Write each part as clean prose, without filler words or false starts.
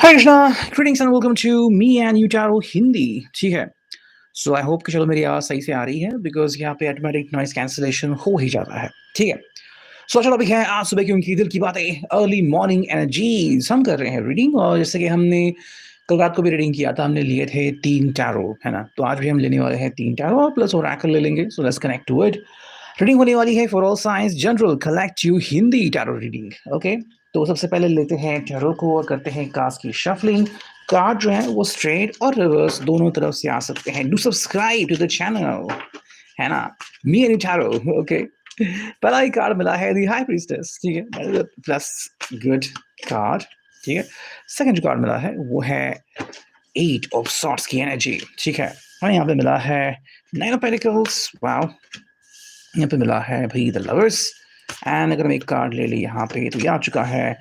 Hi Krishna, greetings and welcome to me and you tarot Hindi. ठीक है, सो I hope कि चलो मेरी आवाज़ सही से आ रही है बिकॉज यहाँ पे ऑटोमेटिक नॉइस कैंसिलेशन हो ही जाता है। ठीक है, सो चलो अभी है आज सुबह की उनकी दिल की बातें, अर्ली मॉर्निंग एनर्जीज। हम कर रहे हैं रीडिंग, और जैसे कि हमने कल रात को भी रीडिंग किया था, हमने लिए थे 3 टैरो, है ना। तो आज भी हम लेने वाले हैं 3 टैरो और प्लस ओरेकल ले लेंगे। So let's connect to it. Reading होने वाली है for all signs general collective Hindi tarot reading. Okay, तो सबसे पहले लेते हैं टैरो को और करते हैं कार्ड्स की शफलिंग। कार्ड जो है वो स्ट्रेट और रिवर्स दोनों तरफ से आ सकते हैं। Do subscribe to the channel, है ना। Me and tarot. ओके, पहला ही कार्ड मिला है दी हाई प्रीस्टेस। ठीक है, प्लस गुड कार्ड। ठीक है, सेकंड जो कार्ड मिला है वो है 8 ऑफ सॉर्ट्स की एनर्जी। ठीक है, और यहाँ पे मिला है 9 ऑफ पेंटिकल्स। वाओ, यहाँ पे मिला है भाई द लवर्स। एंड अगर हम एक कार्ड ले लें यहाँ पे तो ये आ चुका है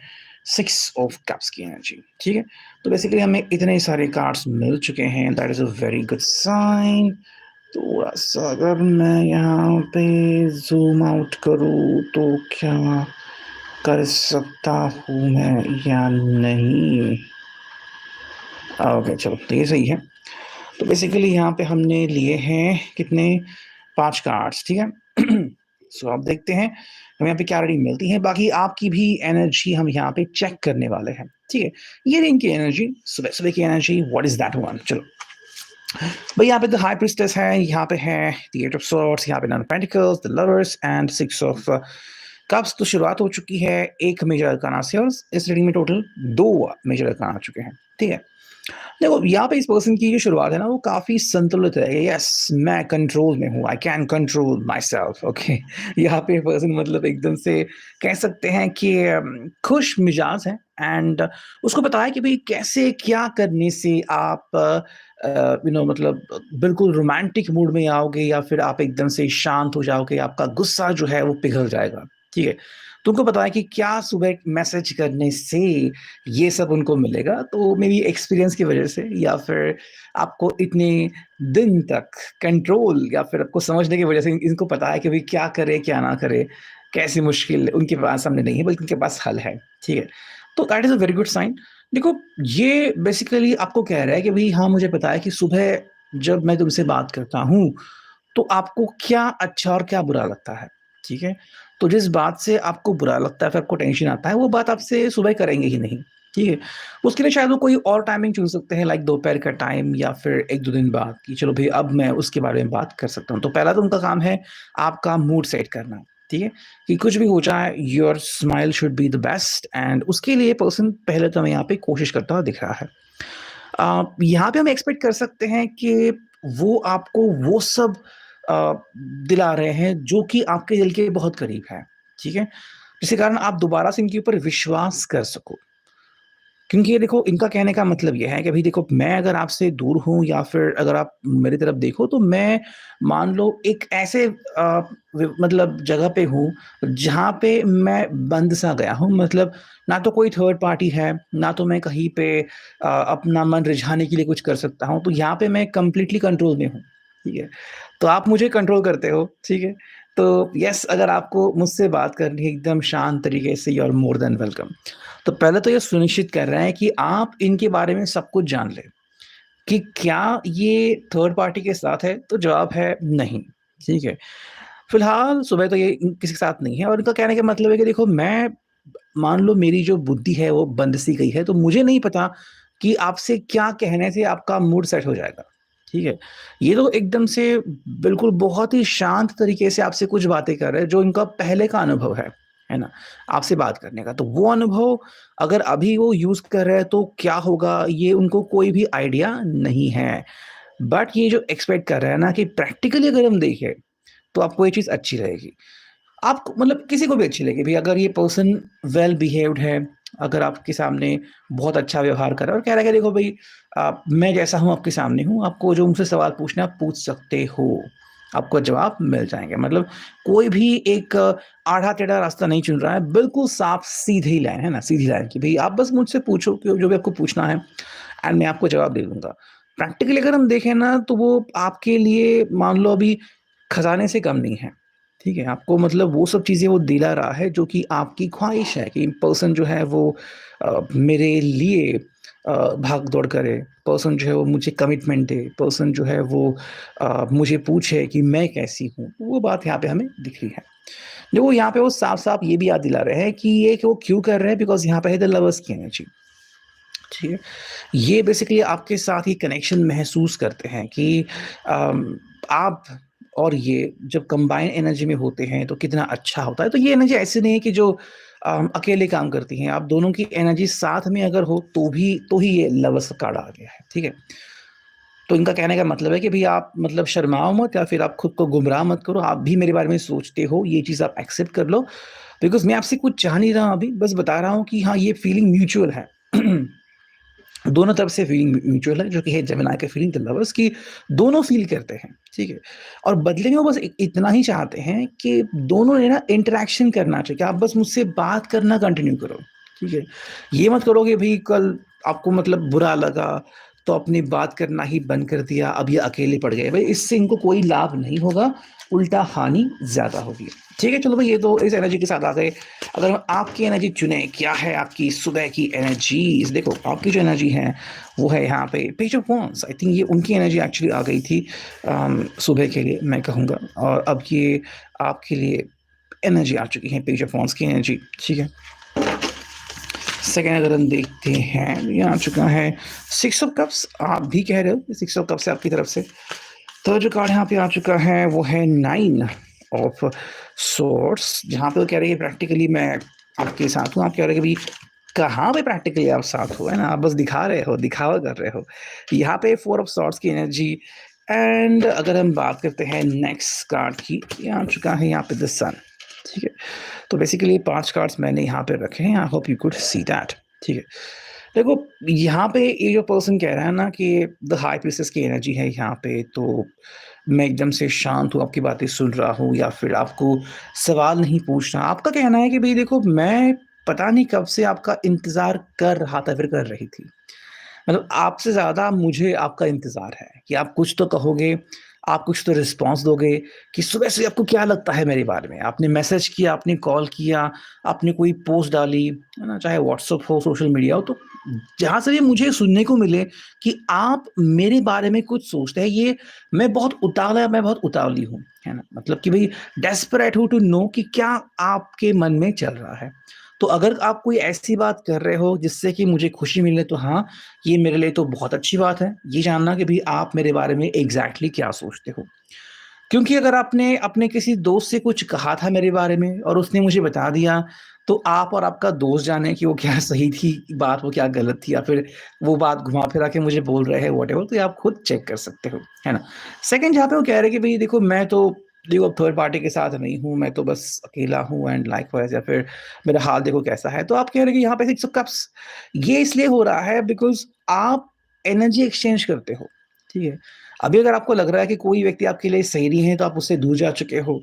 6 ऑफ कप्स की एनर्जी। ठीक है, तो बेसिकली हमें इतने सारे कार्ड्स मिल चुके हैं, that is a very good sign. थोड़ा सा अगर मैं यहाँ पे जूम आउट करूँ तो क्या कर सकता हूँ मैं या नहीं? ओके चलो, तो ये सही है। तो बेसिकली यहाँ पे हमने लिए हैं कितने, 5 कार्ड्स। ठीक है, सो आप देखते हैं हमें यहाँ पे क्या रीडिंग मिलती है। बाकी आपकी भी एनर्जी हम यहाँ पे चेक करने वाले हैं। ठीक है, ये इनकी एनर्जी, सुबह सुबह की energy, what is that one. चलो भाई, यहाँ पे द हाई प्रीस्टेस है, यहाँ पे है द 8 ऑफ सॉर्ड्स, यहाँ पे 9 of pentacles, the lovers and 6 of cups. तो शुरुआत हो चुकी है एक मेजर अरकाना से, और इस रीडिंग में टोटल 2 मेजर अरकाना आ चुके हैं। ठीक है, देखो यहाँ पे इस पर्सन की जो शुरुआत है ना वो काफी संतुलित है। यस, मैं कंट्रोल में हूँ, I can control my self. Okay, यहाँ पे पर्सन मतलब एकदम से कह सकते हैं कि खुश मिजाज है। एंड उसको पता है कि भाई कैसे क्या करने से आप मतलब बिल्कुल रोमांटिक मूड में आओगे, या फिर आप एकदम से शांत हो जाओगे, आपका गुस्सा जो है वो पिघल जाएगा। ठीक है, तुमको पता है कि क्या सुबह मैसेज करने से ये सब उनको मिलेगा। तो मेरी एक्सपीरियंस की वजह से, या फिर आपको इतने दिन तक कंट्रोल, या फिर आपको समझने की वजह से इनको पता है कि भाई क्या करे क्या ना करे, कैसी मुश्किल उनके पास सामने नहीं है बल्कि उनके पास हल है। ठीक है, तो that is a very good sign. देखो, ये बेसिकली आपको कह रहा है कि भाई हाँ, मुझे पता है कि सुबह जब मैं तुमसे बात करता हूँ तो आपको क्या अच्छा और क्या बुरा लगता है। ठीक है, तो जिस बात से आपको बुरा लगता है, फिर आपको टेंशन आता है, वो बात आपसे सुबह करेंगे ही नहीं। ठीक है, उसके लिए शायद वो कोई और टाइमिंग चुन सकते हैं, लाइक दोपहर का टाइम, या फिर 1-2 दिन बाद कि चलो भई अब मैं उसके बारे में बात कर सकता हूँ। तो पहला तो उनका काम है आपका मूड सेट करना। ठीक है, कि कुछ भी हो जाए your smile should be the best, and उसके लिए पर्सन पहले तो हमें यहाँ पे कोशिश करता हुआ दिख रहा है। यहाँ पे हम एक्सपेक्ट कर सकते हैं कि वो आपको वो सब अ, दिला रहे हैं जो कि आपके दिल के बहुत करीब है। ठीक है, जिसके कारण आप दोबारा से इनके ऊपर विश्वास कर सको। क्योंकि ये देखो, इनका कहने का मतलब ये है कि भाई देखो, मैं अगर आपसे दूर हूँ, या फिर अगर आप मेरी तरफ देखो, तो मैं मान लो एक ऐसे मतलब जगह पे हूँ जहाँ पे मैं बंद सा गया हूँ। मतलब ना तो कोई थर्ड पार्टी है, ना तो मैं कहीं पे अपना मन रिझाने के लिए कुछ कर सकता हूँ। तो यहाँ पे मैं कंप्लीटली कंट्रोल में हूँ। ठीक है, तो आप मुझे कंट्रोल करते हो। ठीक है, तो यस, अगर आपको मुझसे बात करनी है एकदम शांत तरीके से, you are more than welcome. तो पहले तो ये सुनिश्चित कर रहे हैं कि आप इनके बारे में सब कुछ जान लें कि क्या ये थर्ड पार्टी के साथ है। तो जवाब है नहीं। ठीक है, फिलहाल सुबह तो ये किसी के साथ नहीं है, और इनका कहने का मतलब है कि देखो, मैं मान लो मेरी जो बुद्धि है वो बंद सी गई है, तो मुझे नहीं पता कि आपसे क्या कहने से आपका मूड सेट हो जाएगा। ठीक है, ये तो एकदम से बिल्कुल बहुत ही शांत तरीके से आपसे कुछ बातें कर रहे हैं, जो इनका पहले का अनुभव है ना, आपसे बात करने का। तो वो अनुभव अगर अभी वो यूज़ कर रहे हैं तो क्या होगा, ये उनको कोई भी आइडिया नहीं है। बट ये जो एक्सपेक्ट कर रहे हैं ना कि प्रैक्टिकली अगर हम देखें तो आपको ये चीज़ अच्छी रहेगी। आपको मतलब किसी को भी अच्छी लगे भई, अगर ये पर्सन वेल बिहेव्ड है, अगर आपके सामने बहुत अच्छा व्यवहार कर रहा है और कह रहा है कि देखो भई, मैं जैसा हूँ आपके सामने हूँ, आपको जो मुझसे सवाल पूछना है आप पूछ सकते हो, आपको जवाब मिल जाएँगे। मतलब कोई भी एक आड़ा-टेढ़ा रास्ता नहीं चुन रहा है, बिल्कुल साफ सीधी लाइन है ना, सीधी लाइन कि भई आप बस मुझसे पूछो कि जो भी आपको पूछना है, एंड मैं आपको जवाब दे दूँगा। प्रैक्टिकली अगर हम देखें ना तो वो आपके लिए मान लो अभी खज़ाने से कम नहीं है। ठीक है, आपको मतलब वो सब चीज़ें वो दिला रहा है जो कि आपकी ख्वाहिश है कि पर्सन जो है वो मेरे लिए भाग दौड़ करे, पर्सन जो है वो मुझे कमिटमेंट दे, पर्सन जो है वो मुझे पूछे कि मैं कैसी हूँ, वो बात यहाँ पे हमें दिख रही है। देखो यहाँ पे वो साफ-साफ ये भी याद दिला रहे हैं कि ये कि वो क्यों कर रहे हैं, बिकॉज़ यहाँ पे है द लवर्स की एनर्जी, ठीक है? ये बेसिकली आपके साथ ही कनेक्शन महसूस करते हैं कि आप और ये जब कंबाइन एनर्जी में होते हैं तो कितना अच्छा होता है। तो ये एनर्जी ऐसी नहीं है कि जो अकेले काम करती हैं, आप दोनों की एनर्जी साथ में अगर हो तो ही ये लवर्स कार्ड आ गया है, ठीक है? तो इनका कहने का मतलब है कि भई आप मतलब शर्माओ मत या फिर आप खुद को गुमराह मत करो, आप भी मेरे बारे में सोचते हो, ये चीज़ आप एक्सेप्ट कर लो। बिकॉज़ मैं आपसे कुछ चाह नहीं रहा हूँ अभी, बस बता रहा हूँ कि हाँ, ये फीलिंग म्यूचुअल है। दोनों तरफ से फीलिंग म्यूचुअल है, जो कि है जेमिनी का फीलिंग द लवर्स की दोनों फ़ील करते हैं, ठीक है? और बदले में वो बस इतना ही चाहते हैं कि दोनों ने ना इंटरैक्शन करना चाहिए, कि आप बस मुझसे बात करना कंटिन्यू करो, ठीक है? ये मत करो कि भई कल आपको मतलब बुरा लगा, तो आपने बात करना ही बंद कर दिया, अब ये अकेले पड़ गए। भई इससे इनको कोई लाभ नहीं होगा, उल्टा हानि ज़्यादा होगी। ठीक है, चलो भई ये तो इस एनर्जी के साथ आ गए। अगर हम आपकी एनर्जी चुनें, क्या है आपकी सुबह की एनर्जीज़? देखो, आपकी जो एनर्जी है, वो है यहाँ पे page of wands. I think ये उनकी एनर्जी एक्चुअली आ गई थी सुबह के लिए मैं कहूँगा, और अब ये आपके लिए एनर्जी आ चुकी है, पेज ऑफ वांड्स की एनर्जी, ठीक है? सेकंड अगर हम देखते हैं, ये आ चुका है सिक्स ऑफ कप्स। आप भी कह रहे हो सिक्स ऑफ कप्स है आपकी तरफ से। थर्ड जो कार्ड यहाँ पे आ चुका है वो है नाइन ऑफ सोर्ड्स, जहाँ पे वो कह रहे हैं प्रैक्टिकली मैं आपके साथ हूँ। आप कह रहे हैं कि भाई कहाँ पे प्रैक्टिकली आप साथ हो, है ना? आप बस दिखा रहे हो, दिखावा कर रहे हो। यहाँ पे फोर ऑफ सॉर्ड्स की एनर्जी। एंड अगर हम बात करते हैं नेक्स्ट कार्ड की, ये आ चुका है यहाँ पे द सन, ठीक है? तो बेसिकली 5 कार्ड्स मैंने यहाँ पे रखे हैं। I hope you could see that, ठीक है? देखो, यहाँ पे ये जो पर्सन कह रहा है ना कि द हाई प्रीस्टेस की एनर्जी है यहाँ पे, तो मैं एकदम से शांत हूँ, आपकी बातें सुन रहा हूँ या फिर आपको सवाल नहीं पूछना। आपका कहना है कि भई देखो, मैं पता नहीं कब से आपका इंतज़ार कर रहा था, फिर कर रही थी। मतलब आपसे ज़्यादा मुझे आपका इंतज़ार है कि आप कुछ तो कहोगे, आप कुछ तो रिस्पॉन्स दोगे कि सुबह से आपको क्या लगता है मेरे बारे में? आपने मैसेज किया, आपने कॉल किया, आपने कोई पोस्ट डाली, है ना? चाहे व्हाट्सएप हो, सोशल मीडिया हो, तो जहाँ से भी मुझे सुनने को मिले कि आप मेरे बारे में कुछ सोचते हैं, ये मैं बहुत उतावला, मैं बहुत उतावली हूँ, है ना? मतलब कि भई डेस्परेट हूँ टू नो कि क्या आपके मन में चल रहा है। तो अगर आप कोई ऐसी बात कर रहे हो जिससे कि मुझे खुशी मिले, तो हाँ, ये मेरे लिए तो बहुत अच्छी बात है, ये जानना कि भई आप मेरे बारे में एग्ज़ैक्टली क्या सोचते हो। क्योंकि अगर आपने अपने किसी दोस्त से कुछ कहा था मेरे बारे में और उसने मुझे बता दिया, तो आप और आपका दोस्त जाने कि वो क्या सही थी बात, वो क्या गलत थी, या फिर वो बात घुमा-फिरा के मुझे बोल रहे हैं व्हाटएवर, तो ये आप खुद चेक कर सकते हो, है ना? सेकंड जहाँ पे वो कह रहे हैं कि भई देखो, मैं तो देखो अब थर्ड पार्टी के साथ नहीं हूँ, मैं तो बस अकेला हूँ एंड लाइकवाइज़, या फिर मेरा हाल देखो कैसा है। तो आप कह रहे हैं कि यहाँ पे सिक्स ऑफ कप्स, ये इसलिए हो रहा है बिकॉज़ आप एनर्जी एक्सचेंज करते हो, ठीक है? अभी अगर आपको लग रहा है कि कोई व्यक्ति आपके लिए सही नहीं है, तो आप उससे दूर जा चुके हो,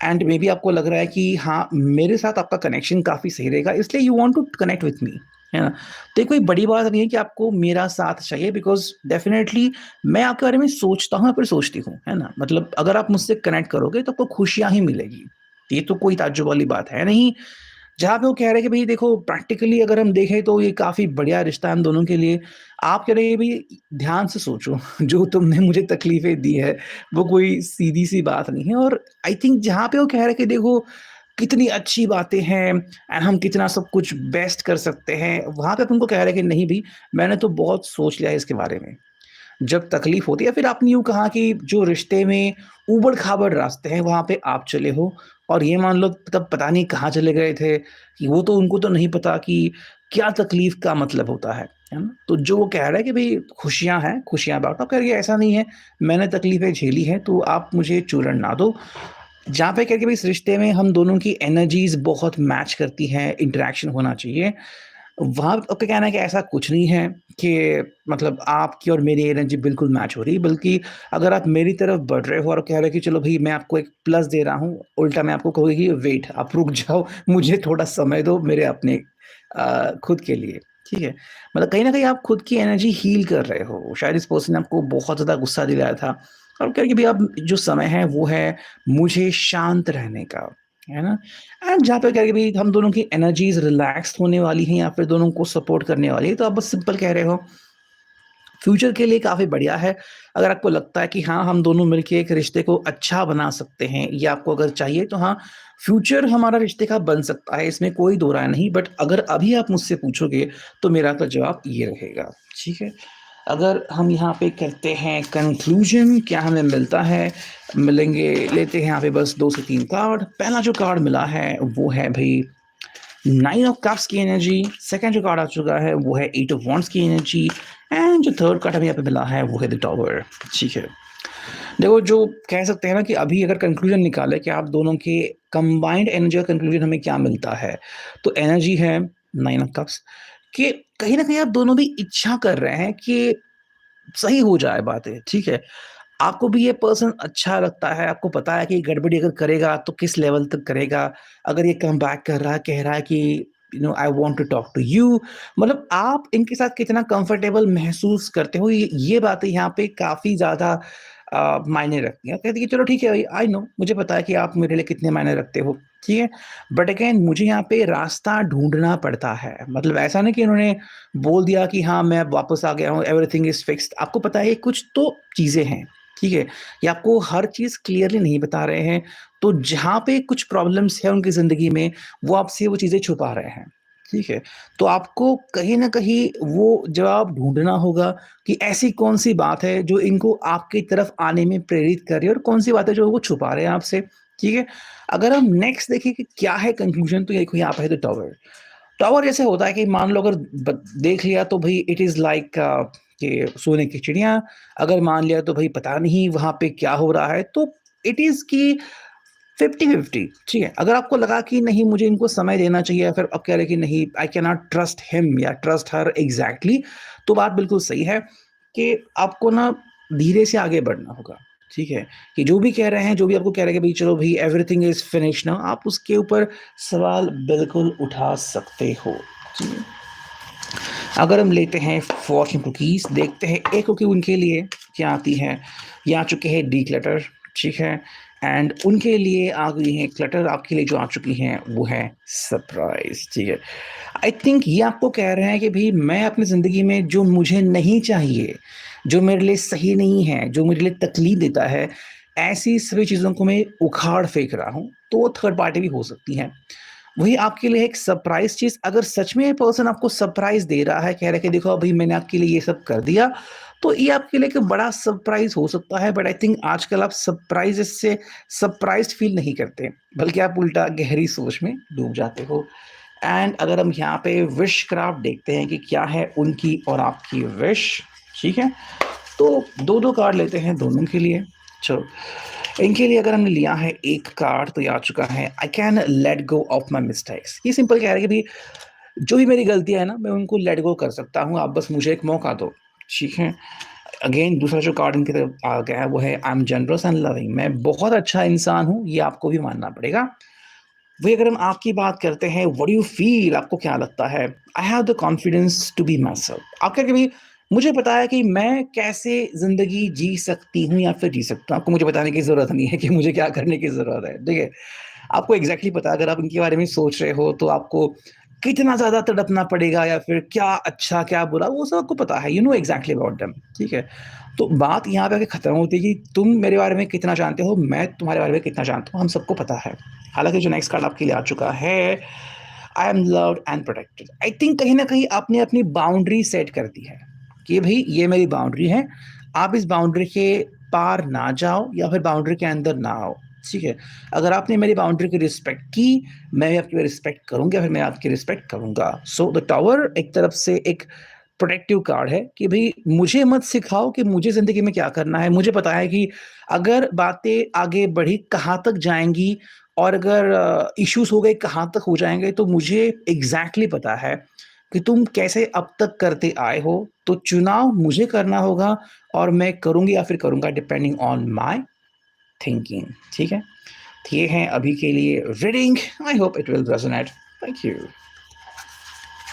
एंड मे बी आपको लग रहा है कि हाँ, मेरे साथ आपका कनेक्शन काफ़ी सही रहेगा, इसलिए you want to connect with me, है ना? तो ये कोई बड़ी बात नहीं है कि आपको मेरा साथ चाहिए, बिकॉज़ डेफ़िनेटली मैं आपके बारे में सोचता हूँ या फिर सोचती हूँ, है ना? मतलब अगर आप मुझसे कनेक्ट करोगे तो आपको खुशियाँ ही मिलेगी। ये तो कोई ताज्जुब वाली बात है नहीं। जहाँ पे वो कह रहे हैं कि भई देखो, प्रैक्टिकली अगर हम देखें तो ये काफ़ी बढ़िया रिश्ता है हम दोनों के लिए। आप कह रहे हैं भई ध्यान से सोचो, जो तुमने मुझे तकलीफ़ें दी है, वो कोई सीधी-सी बात नहीं है। और आई थिंक जहाँ पे वो कह रहे हैं कि देखो, कितनी अच्छी बातें हैं एंड हम कितना सब कुछ बेस्ट कर सकते हैं, वहाँ पे आप उनको कह रहे हैं कि नहीं भई, मैंने तो बहुत सोच लिया है इसके बारे में। जब तकलीफ होती है, फिर आपने यूँ कहा कि जो रिश्ते में ऊबड़-खाबड़ रास्ते हैं, वहाँ पे आप चले हो, और ये मान लो तब पता नहीं कहाँ चले गए थे, कि वो तो उनको तो नहीं पता कि क्या तकलीफ का मतलब होता है ना? तो जो वो कह रहा है कि भई खुशियाँ हैं, खुशियाँ बाँटो, आप कह रहे हैं ऐसा नहीं है, मैंने तकलीफ़ें झेली हैं, तो आप मुझे चूरण ना दो। जहाँ पे कह के भई इस रिश्ते में हम दोनों की एनर्जीज़ बहुत मैच करती हैं, इंटरैक्शन होना चाहिए। वहाँ आपका कहना है कि ऐसा कुछ नहीं है कि मतलब आपकी और मेरी एनर्जी बिल्कुल मैच हो रही है, बल्कि अगर आप मेरी तरफ बढ़ रहे हो और कह रहे हो कि चलो भई मैं आपको एक प्लस दे रहा हूँ, उल्टा मैं आपको कहूँगी कि वेट, आप रुक जाओ, मुझे थोड़ा समय दो मेरे अपने खुद के लिए, ठीक है? मतलब कहीं न कहीं आप खुद की एनर्जी हील कर रहे हो। शायद इस पर्सन ने आपको बहुत ज़्यादा गुस्सा दिलाया था और कह रहे कि भई अब जो समय है वो है मुझे शांत रहने का। है ना? एंड जहाँ पे कह के भई हम दोनों की एनर्जीज़ रिलैक्स होने वाली हैं या फिर दोनों को सपोर्ट करने वाली है, तो आप बस सिंपल कह रहे हो फ्यूचर के लिए काफ़ी बढ़िया है। अगर आपको लगता है कि हाँ, हम दोनों मिलके एक रिश्ते को अच्छा बना सकते हैं, ये आपको अगर चाहिए तो हाँ, फ्यूचर हमारा रिश्ते का बन सकता है, इसमें कोई दो राय नहीं। बट अगर अभी आप मुझसे पूछोगे, तो मेरा तो जवाब ये रहेगा, ठीक है? अगर हम यहाँ पे करते हैं कंक्लूजन क्या हमें मिलता है? मिलेंगे लेते हैं यहाँ पे बस 2 से 3 कार्ड। पहला जो कार्ड मिला है, वो है भई 9 ऑफ कप्स की एनर्जी, सेकंड जो कार्ड आ चुका है वो है 8 ऑफ वांड्स की एनर्जी एंड जो थर्ड कार्ड हमें यहाँ पे मिला है वो है द टॉवर, ठीक है। देखो जो कह सकते हैं ना कि अभी अगर कंक्लूजन निकाले कि आप दोनों के कंबाइंड एनर्जी का कंक्लूजन हमें क्या मिलता है, तो एनर्जी है 9 ऑफ कप्स कि कहीं न कहीं आप दोनों भी इच्छा कर रहे हैं कि सही हो जाए बातें, ठीक है। आपको भी ये पर्सन अच्छा लगता है, आपको पता है कि गड़बड़ी अगर करेगा तो किस लेवल तक करेगा। अगर ये कमबैक कर रहा है, कह रहा है कि I want to talk to you मतलब आप इनके साथ कितना कंफर्टेबल महसूस करते हो, ये बातें यहाँ पे काफ़ी ज़्यादा मायने रखती हैं। कहती है कि चलो ठीक है भाई, आई नो मुझे पता है कि आप मेरे लिए कितने मायने रखते हो, ठीक है। बट अगेन मुझे यहाँ पे रास्ता ढूँढना पड़ता है। मतलब ऐसा नहीं कि उन्होंने बोल दिया कि हाँ, मैं अब वापस आ गया हूँ, एवरीथिंग इज़ फिक्स्ड। आपको पता है कुछ तो चीज़ें हैं, ठीक है? ये आपको हर चीज़ क्लियरली नहीं बता रहे हैं, तो जहाँ पे कुछ प्रॉब्लम्स हैं उनकी ज़िंदगी में, वो आपसे वो चीज़ें छुपा रहे हैं, ठीक है? तो आपको कहीं न कहीं वो जवाब ढूँढना होगा कि ऐसी कौन-सी बात है जो इनको आपकी तरफ आने में प्रेरित कर रही है और कौन-सी बात है जो वो छुपा रहे हैं आपसे, ठीक है? अगर हम नेक्स्ट देखें कि क्या है कंक्लूज़न तो देखो यहाँ पे है द टॉवर। टॉवर जैसे होता है कि मान लो अगर देख लिया तो भाई इट इज़ लाइक कि सोने की चिड़िया, अगर मान लिया तो भाई पता नहीं वहाँ पे क्या हो रहा है, तो इट इज़ कि 50-50 ठीक है। अगर आपको लगा कि नहीं मुझे इनको समय देना चाहिए या फिर आप कह रहे हैं कि नहीं I can not trust him या ट्रस्ट हर एग्ज़ैक्टली तो बात बिल्कुल सही है कि आपको ना धीरे से आगे बढ़ना होगा, ठीक है? कि जो भी कह रहे हैं, जो भी आपको कह रहे हैं कि भई चलो भई एवरीथिंग इज़ फिनिश्ड नाउ आप उसके ऊपर सवाल बिल्कुल उठा सकते हो, जी। अगर हम लेते हैं फॉर्च्यून कुकीज़ देखते हैं एक कुकी उनके लिए क्या आती है, ये आ चुके हैं डिक्लटर ठीक है? एंड उनके लिए आ गई हैं क्लटर आपके लिए जो आ चुकी हैं वो है सरप्राइज़ ठीक है? आई थिंक ये आपको कह रहे हैं कि भई मैं अपनी ज़िंदगी में जो मुझे नहीं चाहिए, जो मेरे लिए सही नहीं है, जो मेरे लिए तकलीफ़ देता है, ऐसी सभी चीज़ों को मैं उखाड़ फेंक रहा हूँ, तो वो थर्ड पार्टी भी हो सकती हैं। वही आपके लिए एक सरप्राइज़ चीज़ अगर सच में ये पर्सन आपको सरप्राइज़ दे रहा है, कह रहा है कि देखो अभी मैंने आपके लिए ये सब कर दिया, तो ये आपके लिए एक बड़ा सरप्राइज़ हो सकता है बट आई थिंक आजकल आप सरप्राइज़ेज़ से सरप्राइज़्ड फ़ील नहीं करते, बल्कि आप उल्टा गहरी सोच में डूब जाते हो। एंड अगर हम यहाँ पे विश क्राफ्ट देखते हैं कि क्या है उनकी और आपकी विश, ठीक है? तो 2-2 कार्ड लेते हैं दोनों के लिए। चलो, इनके लिए अगर हमने लिया है एक कार्ड तो ये आ चुका है I can let go of my mistakes. ये सिंपल कह रहा है कि भई जो भी मेरी गलतियाँ हैं ना मैं उनको लेट गो कर सकता हूँ, आप बस मुझे एक मौका दो, ठीक है? अगेन दूसरा जो कार्ड इनकी तरफ आ गया है वो है I am generous and loving मैं बहुत अच्छा इंसान हूँ, ये आपको भी मानना पड़ेगा। वही अगर हम आपकी बात करते हैं व्हाट डू यू फील आपको क्या लगता है? I have the confidence to be myself आप क्या कभी मुझे पता है कि मैं कैसे ज़िंदगी जी सकती हूँ या फिर जी सकता हूँ। आपको मुझे बताने की ज़रूरत नहीं है कि मुझे क्या करने की ज़रूरत है, ठीक है? आपको एग्ज़ैक्टली पता है अगर आप इनके बारे में सोच रहे हो तो आपको कितना ज़्यादा तड़पना पड़ेगा या फिर क्या अच्छा, क्या बुरा वो सब आपको पता है। You know exactly about them, ठीक है? तो बात यहाँ पे आके खत्म होती है कि तुम मेरे बारे में कितना जानते हो, मैं तुम्हारे बारे में कितना जानता हूँ, हम सबको पता है। हालाँकि जो नेक्स्ट कार्ड आपके लिए आ चुका है, I am loved and protected. I think कहीं न कहीं आपने अपनी बाउंड्री सेट कर दी है, कि भई ये मेरी बाउंड्री है, आप इस बाउंड्री के पार ना जाओ या फिर बाउंड्री के अंदर ना आओ, ठीक है? अगर आपने मेरी बाउंड्री की रिस्पेक्ट की, मैं भी आपकी रिस्पेक्ट करूँगा, फिर मैं आपकी रिस्पेक्ट करूँगा। सो द टॉवर एक तरफ से एक प्रोटेक्टिव कार्ड है कि भई मुझे मत सिखाओ कि मुझे ज़िंदगी में क्या करना है। मुझे पता है कि अगर बातें आगे बढ़ी कहाँ तक जाएँगी और अगर इश्यूज़ हो गए कहाँ तक हो जाएँगे तो मुझे एग्ज़ैक्टली पता है कि तुम कैसे अब तक करते आए हो। तो चुनाव मुझे करना होगा और मैं करूँगी या फिर करूँगा डिपेंडिंग ऑन माय थिंकिंग, ठीक है? तो ये है अभी के लिए reading. I hope it will resonate. Thank you.